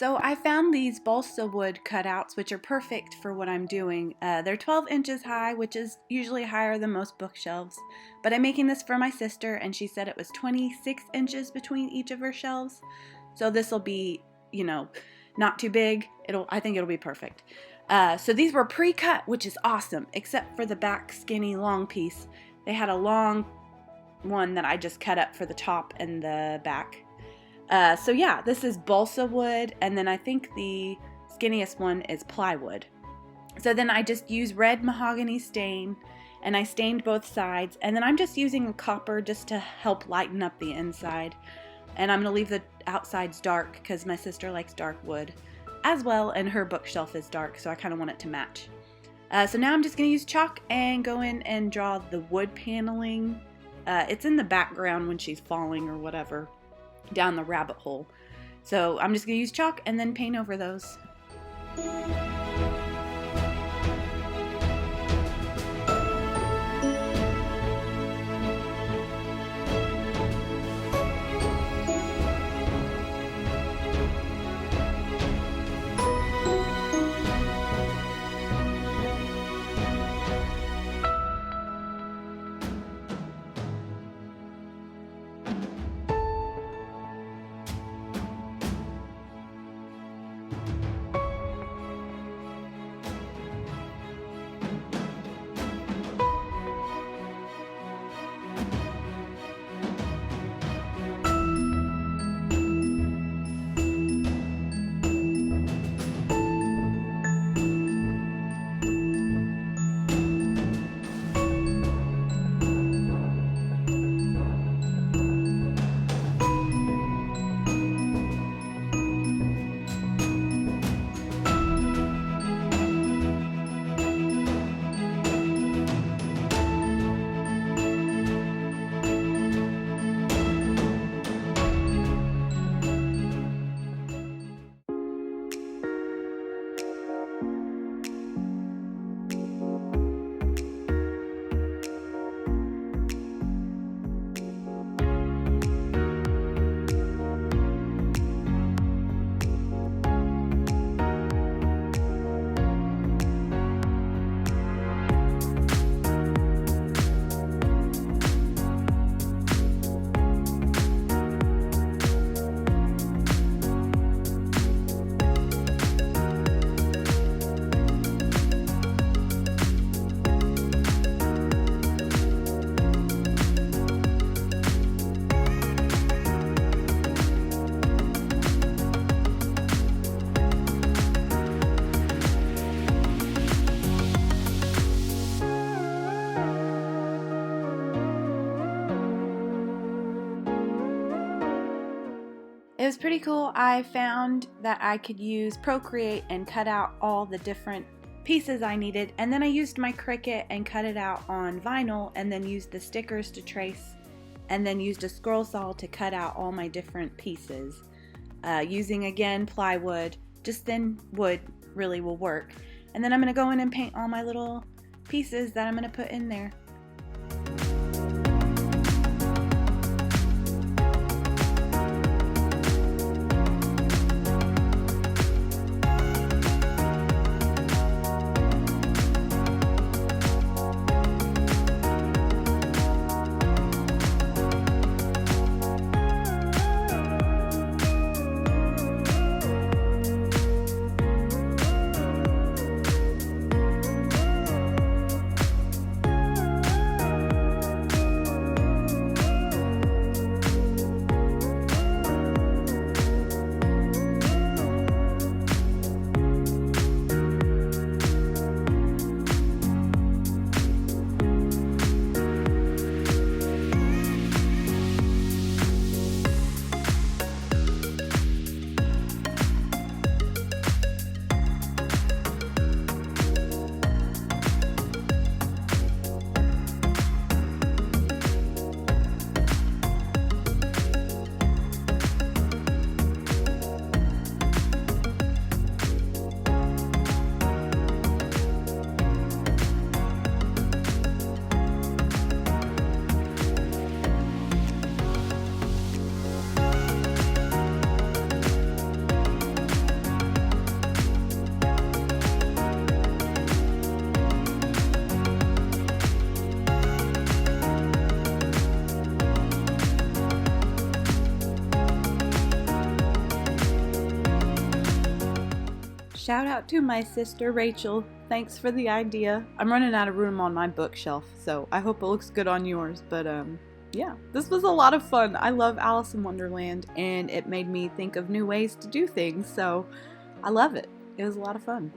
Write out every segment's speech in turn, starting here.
So I found these balsa wood cutouts, which are perfect for what I'm doing. They're 12 inches high, which is usually higher than most bookshelves. But I'm making this for my sister, and she said it was 26 inches between each of her shelves. So this will be, not too big. I think it'll be perfect. So these were pre-cut, which is awesome, except for the back skinny long piece. They had a long one that I just cut up for the top and the back. So yeah, this is balsa wood, and then I think the skinniest one is plywood. So then I just use red mahogany stain, and I stained both sides, and then I'm just using a copper just to help lighten up the inside. And I'm going to leave the outsides dark because my sister likes dark wood as well, and her bookshelf is dark, so I kind of want it to match. So now I'm just going to use chalk and go in and draw the wood paneling. It's in the background when she's falling or whatever down the rabbit hole. So I'm just going to use chalk and then paint over those. It was pretty cool. I found that I could use Procreate and cut out all the different pieces I needed, and then I used my Cricut and cut it out on vinyl, and then used the stickers to trace, and then used a scroll saw to cut out all my different pieces. Using again plywood, just thin wood really will work. And then I'm going to go in and paint all my little pieces that I'm going to put in there. Shout out to my sister Rachel. Thanks for the idea. I'm running out of room on my bookshelf, so I hope it looks good on yours. But yeah, this was a lot of fun. I love Alice in Wonderland, and it made me think of new ways to do things, so I love it. It was a lot of fun.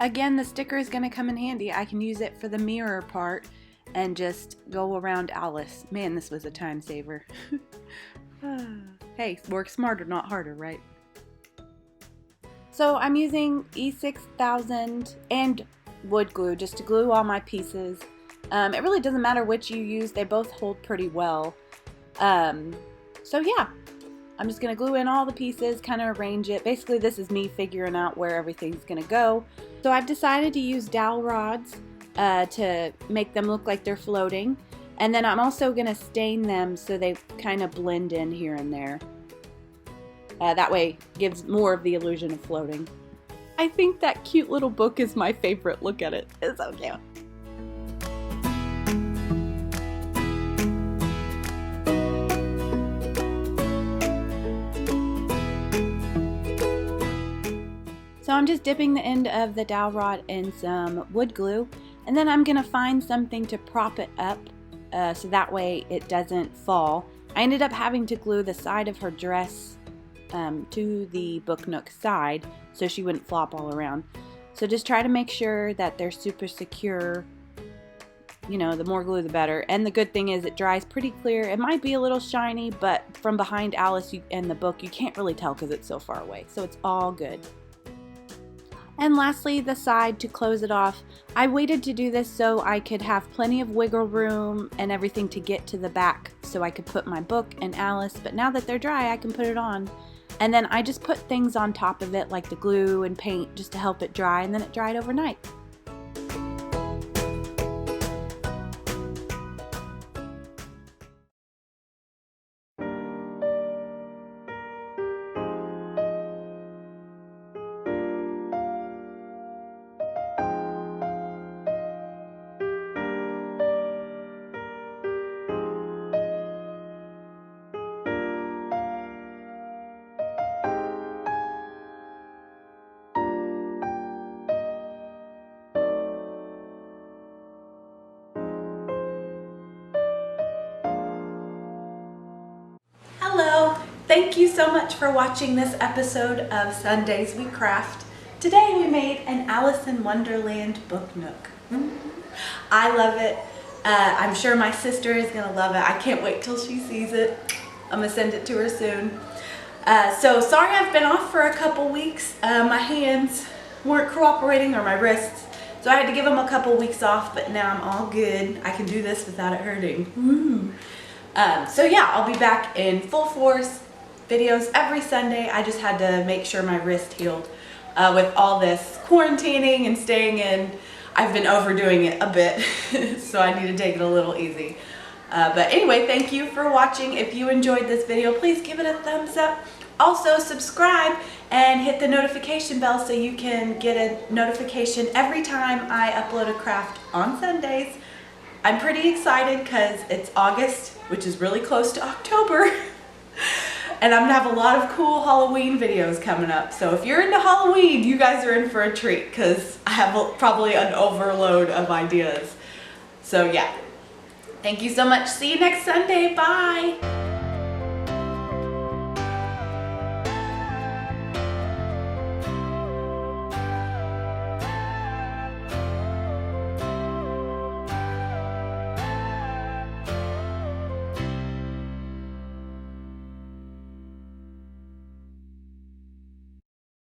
Again, the sticker is going to come in handy. I can use it for the mirror part and just go around Alice. Man, this was a time saver. Hey, work smarter, not harder, right? So I'm using E6000 and wood glue just to glue all my pieces. It really doesn't matter which you use. They both hold pretty well. So yeah, I'm just going to glue in all the pieces, kind of arrange it. Basically, this is me figuring out where everything's going to go. So I've decided to use dowel rods to make them look like they're floating. And then I'm also going to stain them so they kind of blend in here and there. That way it gives more of the illusion of floating. I think that cute little book is my favorite. Look at it. It's so cute. So I'm just dipping the end of the dowel rod in some wood glue, and then I'm going to find something to prop it up so that way it doesn't fall. I ended up having to glue the side of her dress to the book Nook side so she wouldn't flop all around. So just try to make sure that they're super secure. You know, the more glue the better. And the good thing is it dries pretty clear. It might be a little shiny, but from behind Alice and the book you can't really tell because it's so far away. So it's all good. And lastly, the side to close it off. I waited to do this so I could have plenty of wiggle room and everything to get to the back so I could put my book and Alice, but now that they're dry I can put it on. And then I just put things on top of it like the glue and paint just to help it dry, and then it dried overnight. Hello! Thank you so much for watching this episode of Sundays We Craft. Today we made an Alice in Wonderland book Nook. I love it. I'm sure my sister is going to love it. I can't wait till she sees it. I'm going to send it to her soon. So sorry I've been off for a couple weeks. My hands weren't cooperating, or my wrists. So I had to give them a couple weeks off, but now I'm all good. I can do this without it hurting. So yeah, I'll be back in full force, videos every Sunday. I just had to make sure my wrist healed. With all this quarantining and staying in, I've been overdoing it a bit, so I need to take it a little easy. But anyway, thank you for watching. If you enjoyed this video, please give it a thumbs up. Also subscribe and hit the notification bell so you can get a notification every time I upload a craft on Sundays. I'm pretty excited because it's August, which is really close to October. And I'm gonna have a lot of cool Halloween videos coming up. So if you're into Halloween, you guys are in for a treat because I have probably an overload of ideas. So yeah, thank you so much. See you next Sunday. Bye.